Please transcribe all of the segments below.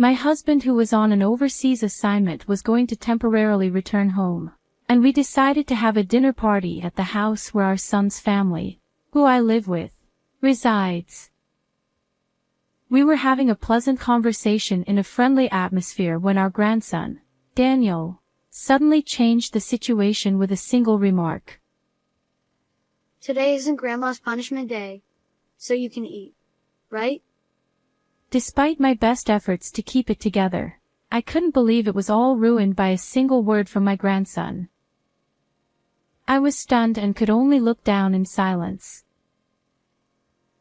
My husband, who was on an overseas assignment, was going to temporarily return home, and we decided to have a dinner party at the house where our son's family, who I live with, resides. We were having a pleasant conversation in a friendly atmosphere when our grandson, Daniel, suddenly changed the situation with a single remark. Today isn't Grandma's punishment day, so you can eat, right? Despite my best efforts to keep it together, I couldn't believe it was all ruined by a single word from my grandson. I was stunned and could only look down in silence.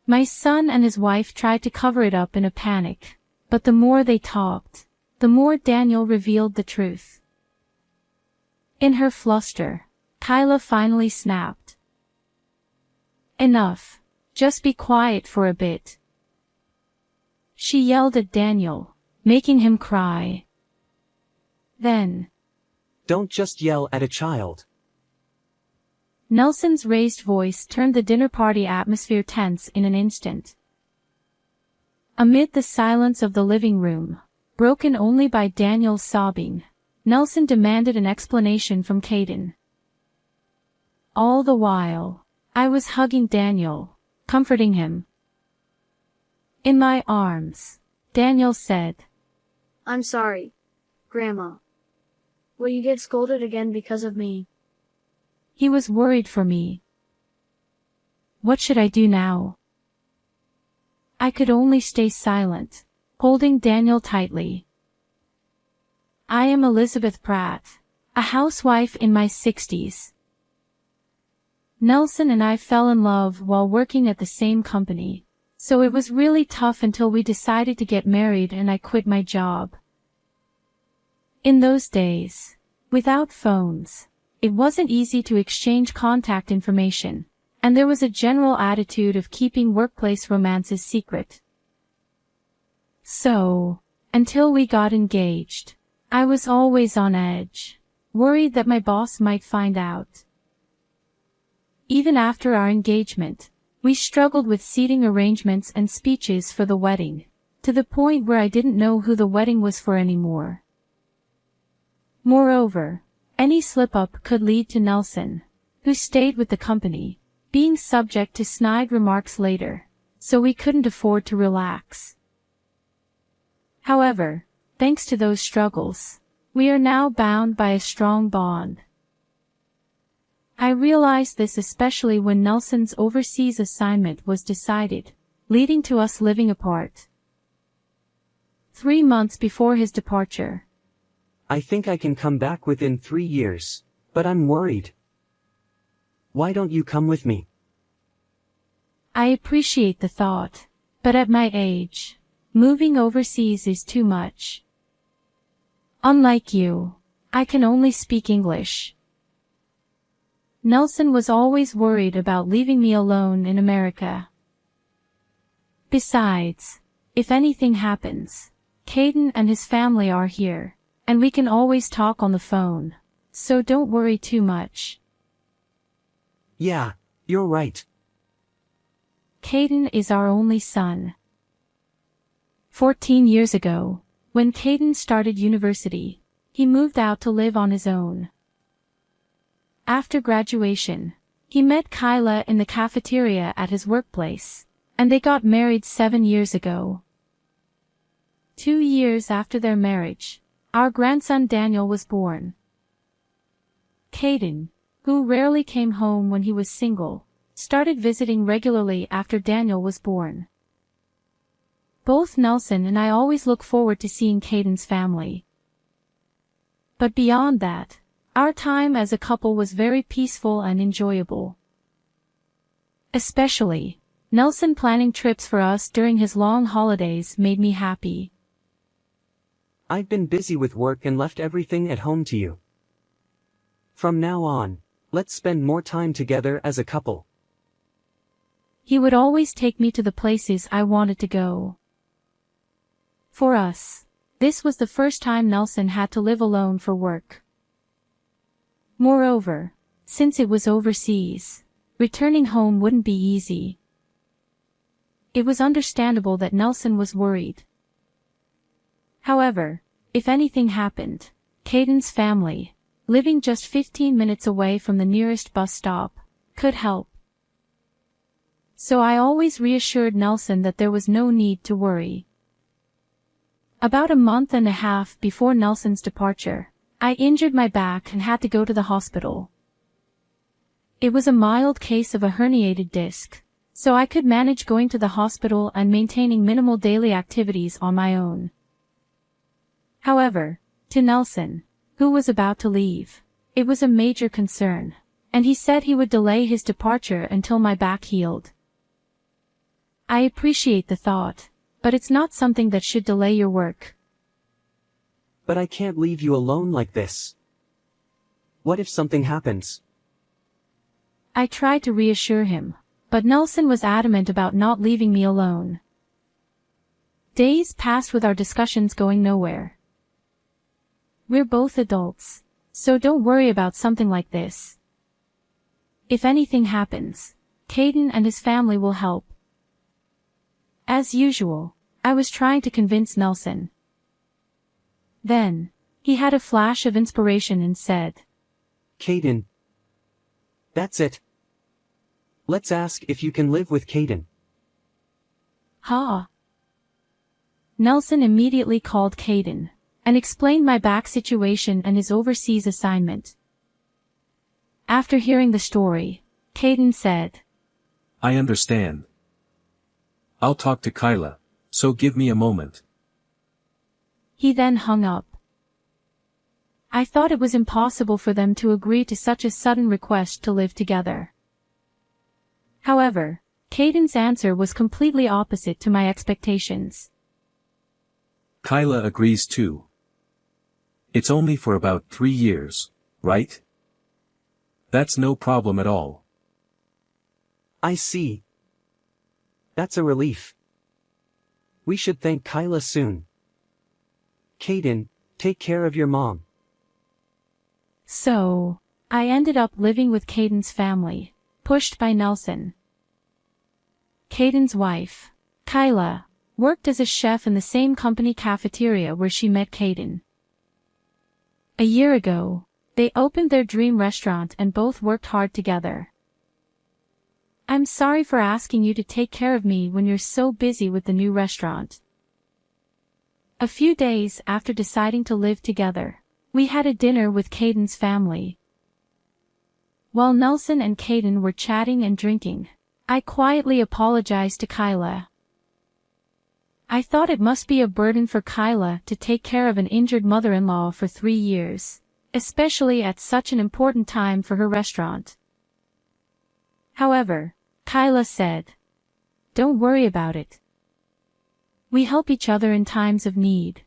My son and his wife tried to cover it up in a panic, but the more they talked, the more Daniel revealed the truth. In her fluster, Kyla finally snapped. Enough. Just be quiet for a bit. She yelled at Daniel, making him cry. Then, Don't just yell at a child. Nelson's raised voice turned the dinner party atmosphere tense in an instant. Amid the silence of the living room, broken only by Daniel's sobbing, Nelson demanded an explanation from Caden. All the while, I was hugging Daniel, comforting him. In my arms, Daniel said, I'm sorry, Grandma. Will you get scolded again because of me? He was worried for me. What should I do now? I could only stay silent, holding Daniel tightly. I am Elizabeth Pratt, a housewife in my 60s. Nelson and I fell in love while working at the same company, so it was really tough until we decided to get married and I quit my job. In those days, without phones, it wasn't easy to exchange contact information, and there was a general attitude of keeping workplace romances secret. So, until we got engaged, I was always on edge, worried that my boss might find out. Even after our engagement, we struggled with seating arrangements and speeches for the wedding, to the point where I didn't know who the wedding was for anymore. Moreover, any slip-up could lead to Nelson, who stayed with the company, being subject to snide remarks later, so we couldn't afford to relax. However, thanks to those struggles, we are now bound by a strong bond. I realized this especially when Nelson's overseas assignment was decided, leading to us living apart. 3 months before his departure, I think I can come back within 3 years, but I'm worried. Why don't you come with me? I appreciate the thought, but at my age, moving overseas is too much. Unlike you, I can only speak English. Nelson was always worried about leaving me alone in America. Besides, if anything happens, Caden and his family are here, and we can always talk on the phone, so don't worry too much. Yeah, you're right. Caden is our only son. 14 years ago, when Caden started university, he moved out to live on his own. After graduation, he met Kyla in the cafeteria at his workplace, and they got married 7 years ago. 2 years after their marriage, our grandson Daniel was born. Caden, who rarely came home when he was single, started visiting regularly after Daniel was born. Both Nelson and I always look forward to seeing Caden's family. But beyond that, our time as a couple was very peaceful and enjoyable. Especially, Nelson planning trips for us during his long holidays made me happy. I've been busy with work and left everything at home to you. From now on, let's spend more time together as a couple. He would always take me to the places I wanted to go. For us, this was the first time Nelson had to live alone for work. Moreover, since it was overseas, returning home wouldn't be easy. It was understandable that Nelson was worried. However, if anything happened, Caden's family, living just 15 minutes away from the nearest bus stop, could help. So I always reassured Nelson that there was no need to worry. About a month and a half before Nelson's departure, I injured my back and had to go to the hospital. It was a mild case of a herniated disc, so I could manage going to the hospital and maintaining minimal daily activities on my own. However, to Nelson, who was about to leave, it was a major concern, and he said he would delay his departure until my back healed. I appreciate the thought, but it's not something that should delay your work. But I can't leave you alone like this. What if something happens? I tried to reassure him, but Nelson was adamant about not leaving me alone. Days passed with our discussions going nowhere. We're both adults, so don't worry about something like this. If anything happens, Caden and his family will help. As usual, I was trying to convince Nelson. Then, he had a flash of inspiration and said, Caden. That's it. Let's ask if you can live with Caden. Ha! Nelson immediately called Caden, and explained my back situation and his overseas assignment. After hearing the story, Caden said, I understand. I'll talk to Kyla, so give me a moment. He then hung up. I thought it was impossible for them to agree to such a sudden request to live together. However, Caden's answer was completely opposite to my expectations. Kyla agrees too. It's only for about 3 years, right? That's no problem at all. I see. That's a relief. We should thank Kyla soon. Caden, take care of your mom. So, I ended up living with Caden's family, pushed by Nelson. Caden's wife, Kyla, worked as a chef in the same company cafeteria where she met Caden. A year ago, they opened their dream restaurant and both worked hard together. I'm sorry for asking you to take care of me when you're so busy with the new restaurant. A few days after deciding to live together, we had a dinner with Caden's family. While Nelson and Caden were chatting and drinking, I quietly apologized to Kyla. I thought it must be a burden for Kyla to take care of an injured mother-in-law for 3 years, especially at such an important time for her restaurant. However, Kyla said, Don't worry about it. We help each other in times of need.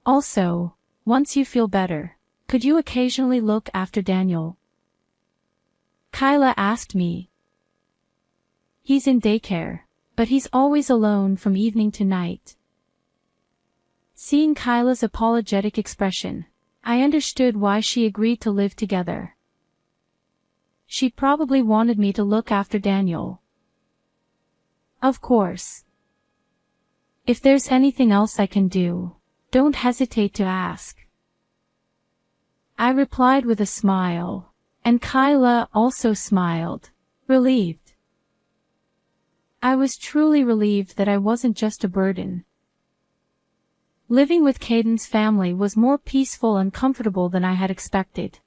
Also, once you feel better, could you occasionally look after Daniel? Kyla asked me. He's in daycare, but he's always alone from evening to night. Seeing Kyla's apologetic expression, I understood why she agreed to live together. She probably wanted me to look after Daniel. Of course. If there's anything else I can do, don't hesitate to ask. I replied with a smile, and Kyla also smiled, relieved. I was truly relieved that I wasn't just a burden. Living with Caden's family was more peaceful and comfortable than I had expected.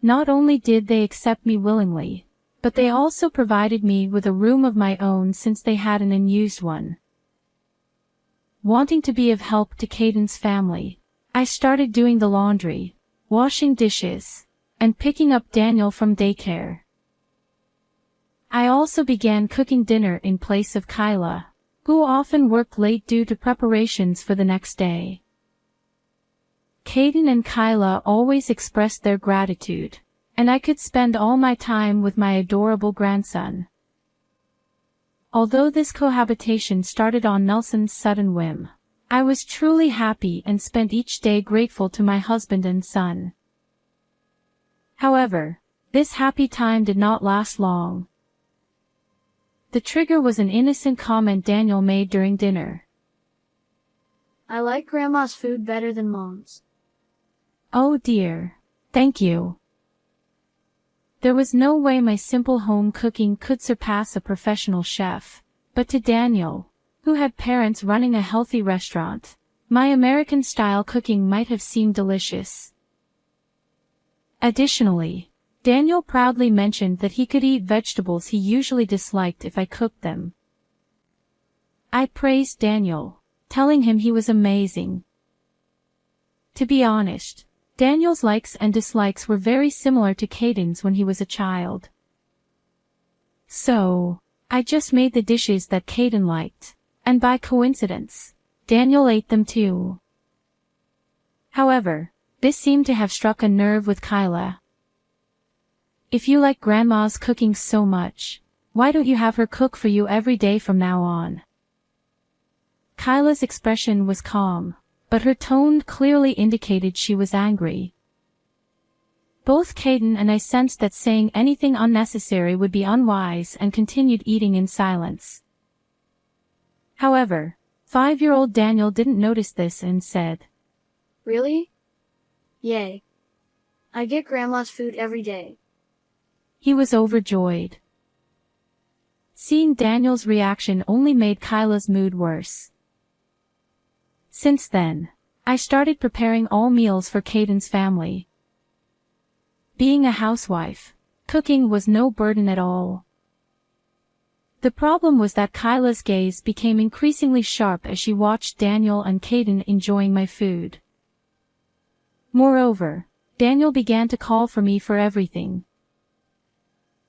Not only did they accept me willingly, but they also provided me with a room of my own since they had an unused one. Wanting to be of help to Caden's family, I started doing the laundry, washing dishes, and picking up Daniel from daycare. I also began cooking dinner in place of Kyla, who often worked late due to preparations for the next day. Caden and Kyla always expressed their gratitude, and I could spend all my time with my adorable grandson. Although this cohabitation started on Nelson's sudden whim, I was truly happy and spent each day grateful to my husband and son. However, this happy time did not last long. The trigger was an innocent comment Daniel made during dinner. I like Grandma's food better than Mom's. Oh dear. Thank you. There was no way my simple home cooking could surpass a professional chef, but to Daniel, who had parents running a healthy restaurant, my American-style cooking might have seemed delicious. Additionally, Daniel proudly mentioned that he could eat vegetables he usually disliked if I cooked them. I praised Daniel, telling him he was amazing. To be honest, Daniel's likes and dislikes were very similar to Caden's when he was a child. So, I just made the dishes that Caden liked, and by coincidence, Daniel ate them too. However, this seemed to have struck a nerve with Kyla. If you like Grandma's cooking so much, why don't you have her cook for you every day from now on? Kyla's expression was calm, but her tone clearly indicated she was angry. Both Caden and I sensed that saying anything unnecessary would be unwise and continued eating in silence. However, 5-year-old Daniel didn't notice this and said, Really? Yay. I get Grandma's food every day. He was overjoyed. Seeing Daniel's reaction only made Kyla's mood worse. Since then, I started preparing all meals for Caden's family. Being a housewife, cooking was no burden at all. The problem was that Kyla's gaze became increasingly sharp as she watched Daniel and Caden enjoying my food. Moreover, Daniel began to call for me for everything.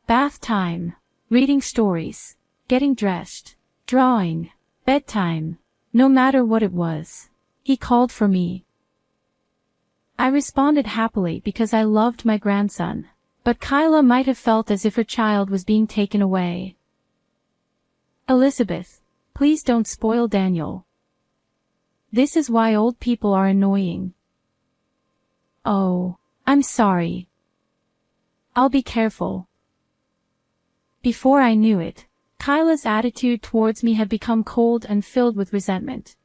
Bath time, reading stories, getting dressed, drawing, bedtime, no matter what it was, he called for me. I responded happily because I loved my grandson, but Kyla might have felt as if her child was being taken away. Elizabeth, please don't spoil Daniel. This is why old people are annoying. Oh, I'm sorry. I'll be careful. Before I knew it, Kyla's attitude towards me had become cold and filled with resentment.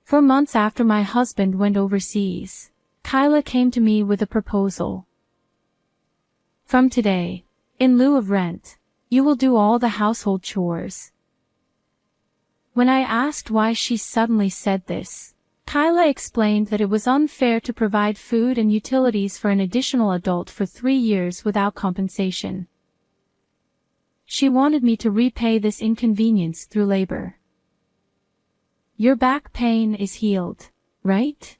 For months after my husband went overseas, Kyla came to me with a proposal. From today, in lieu of rent, you will do all the household chores. When I asked why she suddenly said this, Kyla explained that it was unfair to provide food and utilities for an additional adult for 3 years without compensation. She wanted me to repay this inconvenience through labor. Your back pain is healed, right?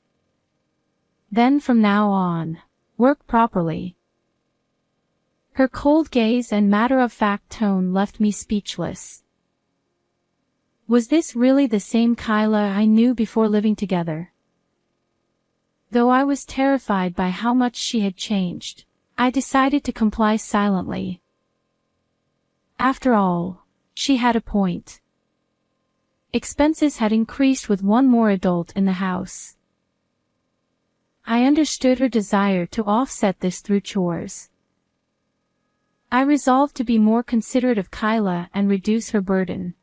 Then from now on, work properly. Her cold gaze and matter-of-fact tone left me speechless. Was this really the same Kyla I knew before living together? Though I was terrified by how much she had changed, I decided to comply silently. After all, she had a point. Expenses had increased with one more adult in the house. I understood her desire to offset this through chores. I resolved to be more considerate of Kyla and reduce her burden.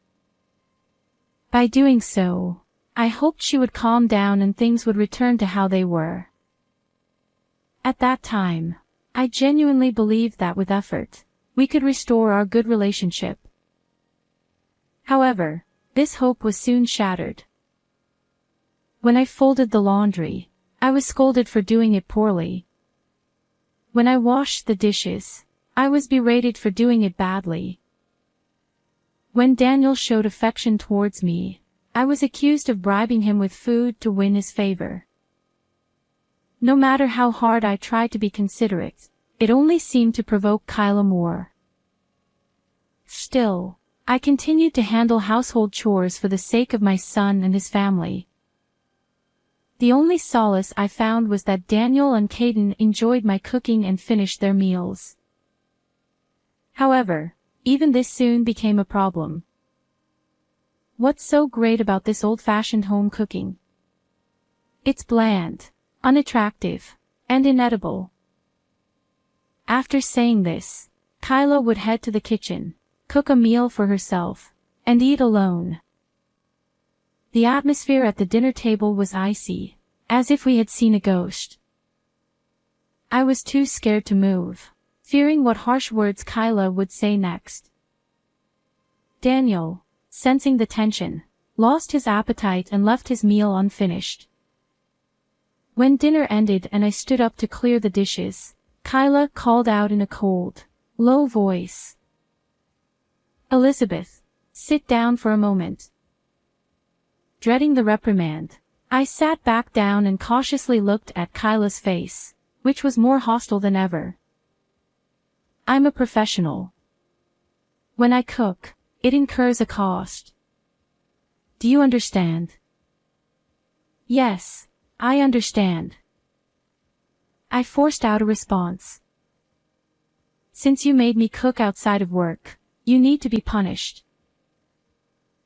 By doing so, I hoped she would calm down and things would return to how they were. At that time, I genuinely believed that with effort, we could restore our good relationship. However, this hope was soon shattered. When I folded the laundry, I was scolded for doing it poorly. When I washed the dishes, I was berated for doing it badly. When Daniel showed affection towards me, I was accused of bribing him with food to win his favor. No matter how hard I tried to be considerate, it only seemed to provoke Kyla more. Still, I continued to handle household chores for the sake of my son and his family. The only solace I found was that Daniel and Caden enjoyed my cooking and finished their meals. However, even this soon became a problem. What's so great about this old-fashioned home cooking? It's bland, unattractive, and inedible. After saying this, Kyla would head to the kitchen, cook a meal for herself, and eat alone. The atmosphere at the dinner table was icy, as if we had seen a ghost. I was too scared to move, fearing what harsh words Kyla would say next. Daniel, sensing the tension, lost his appetite and left his meal unfinished. When dinner ended and I stood up to clear the dishes, Kyla called out in a cold, low voice. "Elizabeth, sit down for a moment." Dreading the reprimand, I sat back down and cautiously looked at Kyla's face, which was more hostile than ever. "I'm a professional. When I cook, it incurs a cost. Do you understand?" "Yes, I understand." I forced out a response. "Since you made me cook outside of work, you need to be punished."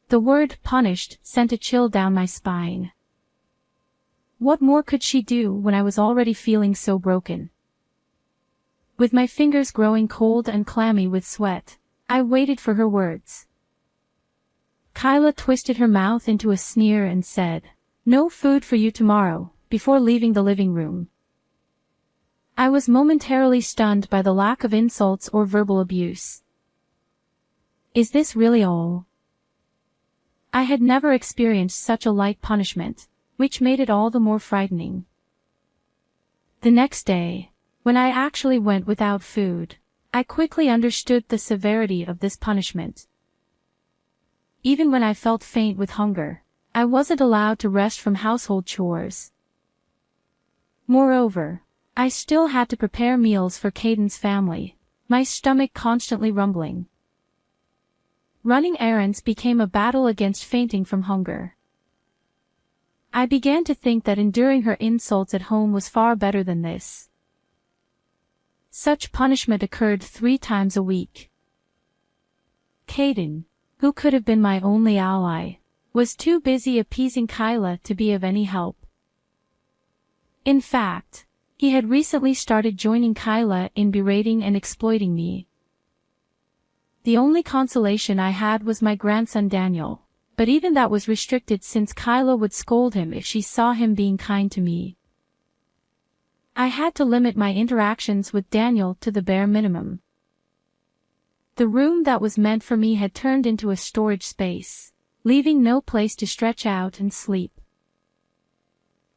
The word punished sent a chill down my spine. What more could she do when I was already feeling so broken? With my fingers growing cold and clammy with sweat, I waited for her words. Kyla twisted her mouth into a sneer and said, "No food for you tomorrow," before leaving the living room. I was momentarily stunned by the lack of insults or verbal abuse. Is this really all? I had never experienced such a light punishment, which made it all the more frightening. The next day, when I actually went without food, I quickly understood the severity of this punishment. Even when I felt faint with hunger, I wasn't allowed to rest from household chores. Moreover, I still had to prepare meals for Caden's family, my stomach constantly rumbling. Running errands became a battle against fainting from hunger. I began to think that enduring her insults at home was far better than this. Such punishment occurred 3 times a week. Caden, who could have been my only ally, was too busy appeasing Kyla to be of any help. In fact, he had recently started joining Kyla in berating and exploiting me. The only consolation I had was my grandson Daniel, but even that was restricted since Kyla would scold him if she saw him being kind to me. I had to limit my interactions with Daniel to the bare minimum. The room that was meant for me had turned into a storage space, leaving no place to stretch out and sleep.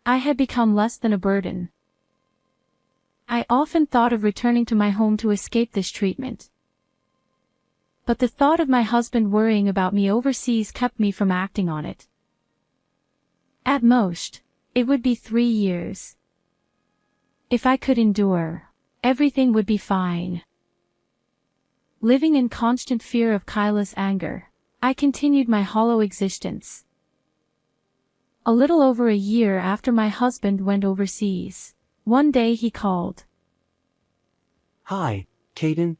I had become less than a burden. I often thought of returning to my home to escape this treatment. But the thought of my husband worrying about me overseas kept me from acting on it. At most, it would be 3 years. If I could endure, everything would be fine. Living in constant fear of Kyla's anger, I continued my hollow existence. A little over a year after my husband went overseas, one day he called. "Hi, Caden.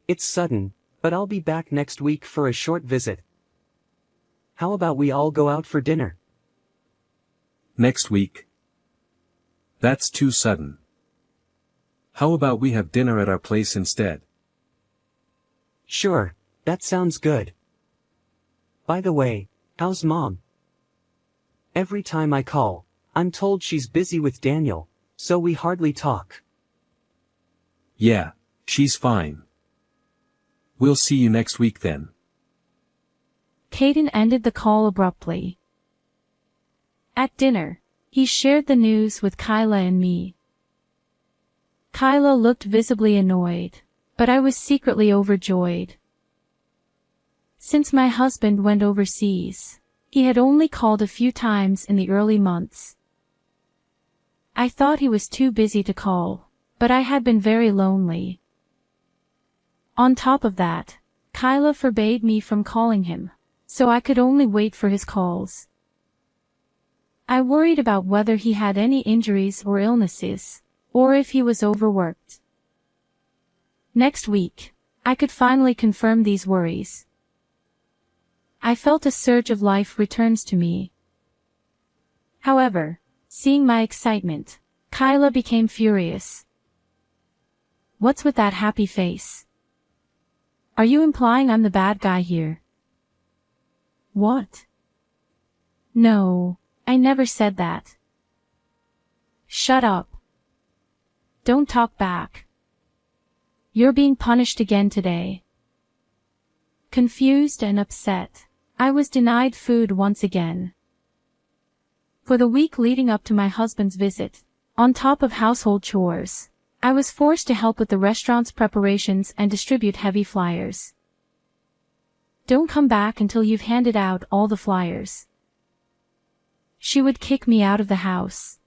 It's sudden, but I'll be back next week for a short visit. How about we all go out for dinner?" Next week? That's too sudden. How about we have dinner at our place instead? Sure, that sounds good. By the way, how's Mom? Every time I call, I'm told she's busy with Daniel, so we hardly talk. Yeah, she's fine. We'll see you next week then. Caden ended the call abruptly. At dinner, he shared the news with Kyla and me. Kyla looked visibly annoyed, but I was secretly overjoyed. Since my husband went overseas, he had only called a few times in the early months. I thought he was too busy to call, but I had been very lonely. On top of that, Kyla forbade me from calling him, so I could only wait for his calls. I worried about whether he had any injuries or illnesses, or if he was overworked. Next week, I could finally confirm these worries. I felt a surge of life returns to me. However, seeing my excitement, Kyla became furious. "What's with that happy face? Are you implying I'm the bad guy here?" "What?" No, I never said that. Shut up. Don't talk back. You're being punished again today. Confused and upset, I was denied food once again. For the week leading up to my husband's visit, on top of household chores, I was forced to help with the restaurant's preparations and distribute heavy flyers. Don't come back until you've handed out all the flyers. She would kick me out of the house.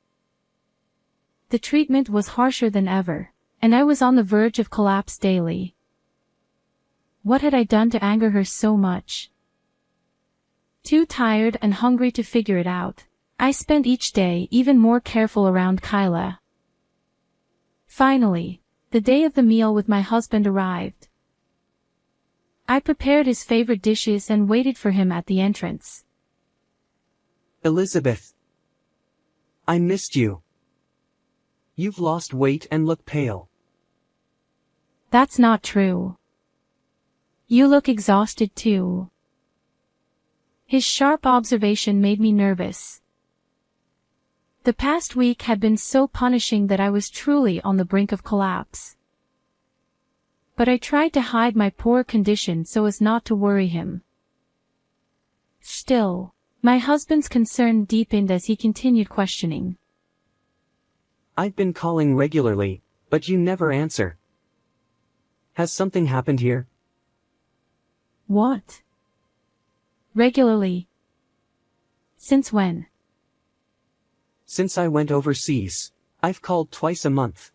The treatment was harsher than ever, and I was on the verge of collapse daily. What had I done to anger her so much? Too tired and hungry to figure it out, I spent each day even more careful around Kyla. Finally, the day of the meal with my husband arrived. I prepared his favorite dishes and waited for him at the entrance. Elizabeth. I missed you. You've lost weight and look pale. That's not true. You look exhausted too. His sharp observation made me nervous. The past week had been so punishing that I was truly on the brink of collapse. But I tried to hide my poor condition so as not to worry him. Still, my husband's concern deepened as he continued questioning. I've been calling regularly, but you never answer. Has something happened here? What? Regularly? Since when? Since I went overseas, I've called twice a month.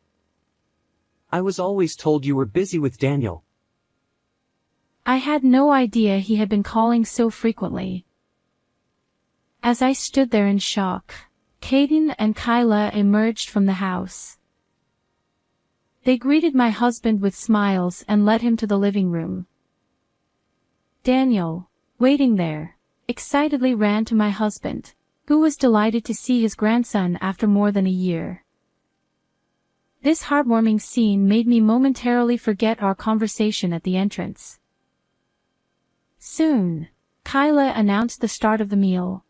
I was always told you were busy with Daniel. I had no idea he had been calling so frequently. As I stood there in shock, Caden and Kyla emerged from the house. They greeted my husband with smiles and led him to the living room. Daniel, waiting there, excitedly ran to my husband, who was delighted to see his grandson after more than a year. This heartwarming scene made me momentarily forget our conversation at the entrance. Soon, Kyla announced the start of the meal.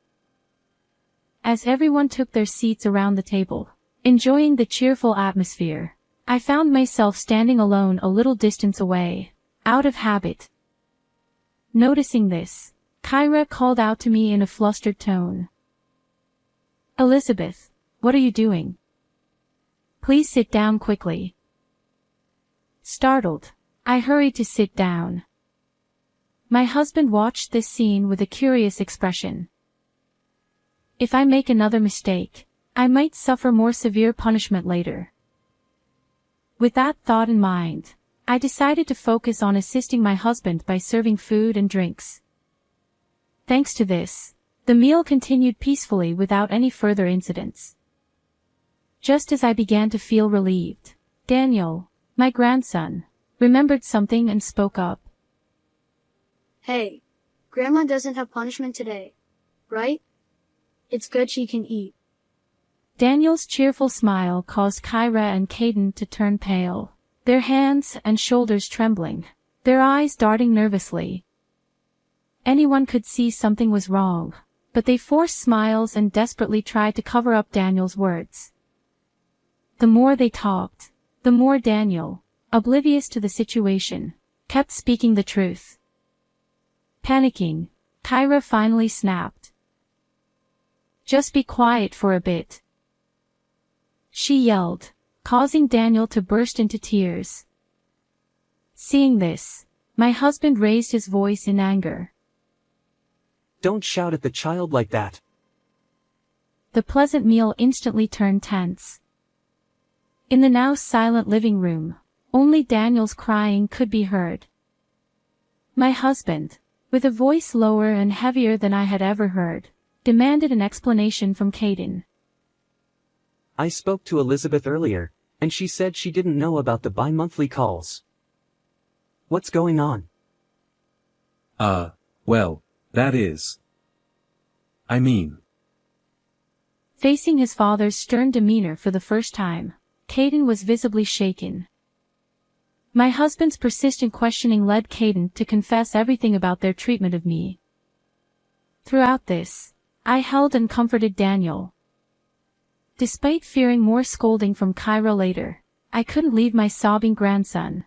As everyone took their seats around the table, enjoying the cheerful atmosphere, I found myself standing alone a little distance away, out of habit. Noticing this, Kyra called out to me in a flustered tone. Elizabeth, what are you doing? Please sit down quickly. Startled, I hurried to sit down. My husband watched this scene with a curious expression. If I make another mistake, I might suffer more severe punishment later. With that thought in mind, I decided to focus on assisting my husband by serving food and drinks. Thanks to this, the meal continued peacefully without any further incidents. Just as I began to feel relieved, Daniel, my grandson, remembered something and spoke up. Hey, Grandma doesn't have punishment today, right? It's good she can eat. Daniel's cheerful smile caused Kyra and Caden to turn pale, their hands and shoulders trembling, their eyes darting nervously. Anyone could see something was wrong, but they forced smiles and desperately tried to cover up Daniel's words. The more they talked, the more Daniel, oblivious to the situation, kept speaking the truth. Panicking, Kyra finally snapped. Just be quiet for a bit. She yelled, causing Daniel to burst into tears. Seeing this, my husband raised his voice in anger. Don't shout at the child like that. The pleasant meal instantly turned tense. In the now silent living room, only Daniel's crying could be heard. My husband, with a voice lower and heavier than I had ever heard, demanded an explanation from Caden. I spoke to Elizabeth earlier, and she said she didn't know about the bi-monthly calls. What's going on? Well, that is. I mean. Facing his father's stern demeanor for the first time, Caden was visibly shaken. My husband's persistent questioning led Caden to confess everything about their treatment of me. Throughout this, I held and comforted Daniel. Despite fearing more scolding from Kyra later, I couldn't leave my sobbing grandson.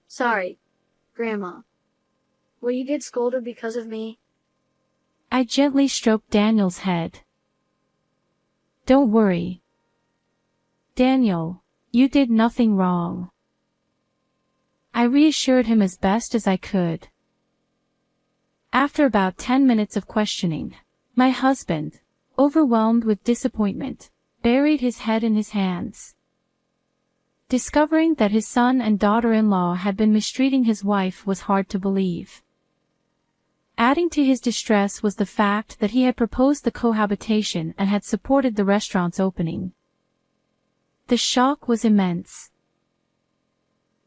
Sorry, Grandma. Will you get scolded because of me? I gently stroked Daniel's head. Don't worry. Daniel, you did nothing wrong. I reassured him as best as I could. After about 10 minutes of questioning, my husband, overwhelmed with disappointment, buried his head in his hands. Discovering that his son and daughter-in-law had been mistreating his wife was hard to believe. Adding to his distress was the fact that he had proposed the cohabitation and had supported the restaurant's opening. The shock was immense.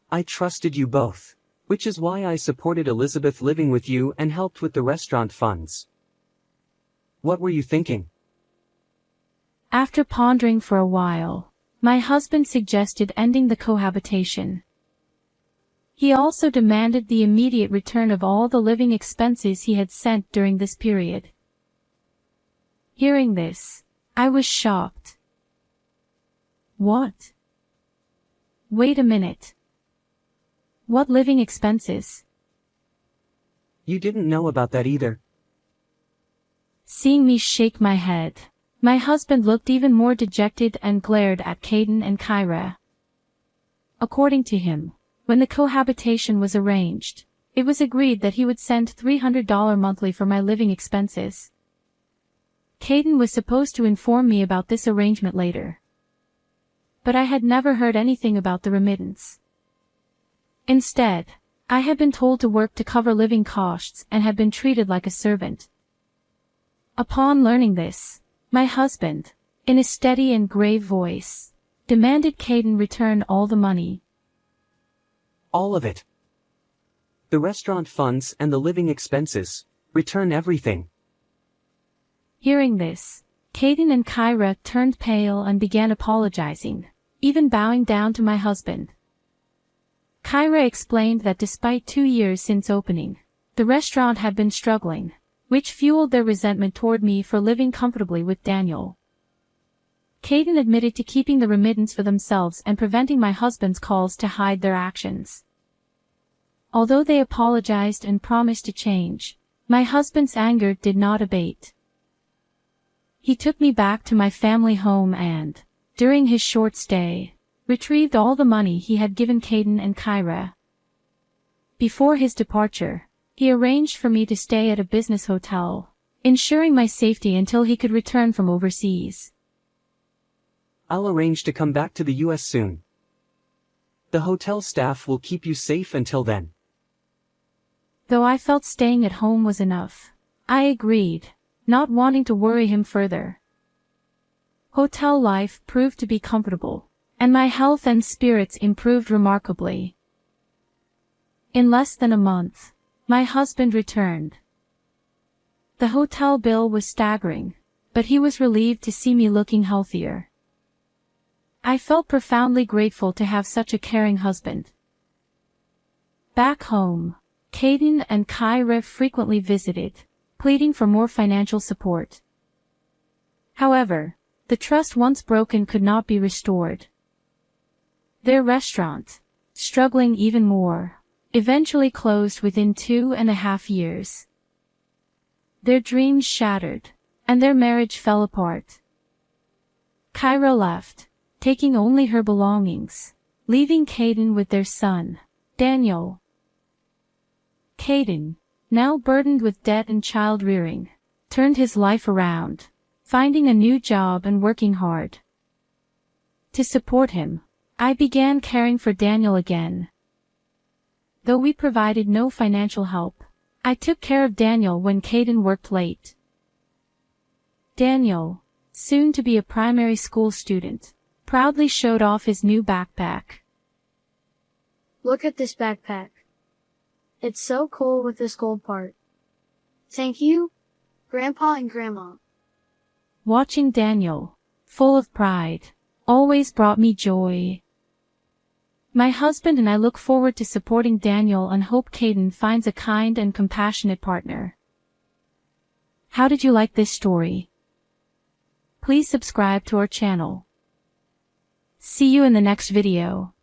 I trusted you both, which is why I supported Elizabeth living with you and helped with the restaurant funds. What were you thinking? After pondering for a while, my husband suggested ending the cohabitation. He also demanded the immediate return of all the living expenses he had sent during this period. Hearing this, I was shocked. What? Wait a minute. What living expenses? You didn't know about that either. Seeing me shake my head, my husband looked even more dejected and glared at Caden and Kyra. According to him, when the cohabitation was arranged, it was agreed that he would send $300 monthly for my living expenses. Caden was supposed to inform me about this arrangement later. But I had never heard anything about the remittance. Instead, I had been told to work to cover living costs and had been treated like a servant. Upon learning this, my husband, in a steady and grave voice, demanded Caden return all the money. All of it. The restaurant funds and the living expenses. Return everything. Hearing this, Caden and Kyra turned pale and began apologizing, even bowing down to my husband. Kyra explained that despite 2 years since opening, the restaurant had been struggling, which fueled their resentment toward me for living comfortably with Daniel. Caden admitted to keeping the remittance for themselves and preventing my husband's calls to hide their actions. Although they apologized and promised to change, my husband's anger did not abate. He took me back to my family home and, during his short stay, retrieved all the money he had given Caden and Kyra. Before his departure, he arranged for me to stay at a business hotel, ensuring my safety until he could return from overseas. I'll arrange to come back to the US soon. The hotel staff will keep you safe until then. Though I felt staying at home was enough, I agreed, not wanting to worry him further. Hotel life proved to be comfortable, and my health and spirits improved remarkably. In less than a month, my husband returned. The hotel bill was staggering, but he was relieved to see me looking healthier. I felt profoundly grateful to have such a caring husband. Back home, Caden and Kyra frequently visited, pleading for more financial support. However, the trust once broken could not be restored. Their restaurant, struggling even more, eventually closed within 2.5 years. Their dreams shattered, and their marriage fell apart. Kyra left, taking only her belongings, leaving Caden with their son, Daniel. Caden, now burdened with debt and child-rearing, turned his life around, finding a new job and working hard. To support him, I began caring for Daniel again. Though we provided no financial help, I took care of Daniel when Caden worked late. Daniel, soon to be a primary school student, proudly showed off his new backpack. Look at this backpack. It's so cool with this gold part. Thank you, Grandpa and Grandma. Watching Daniel, full of pride, always brought me joy. My husband and I look forward to supporting Daniel and hope Caden finds a kind and compassionate partner. How did you like this story? Please subscribe to our channel. See you in the next video.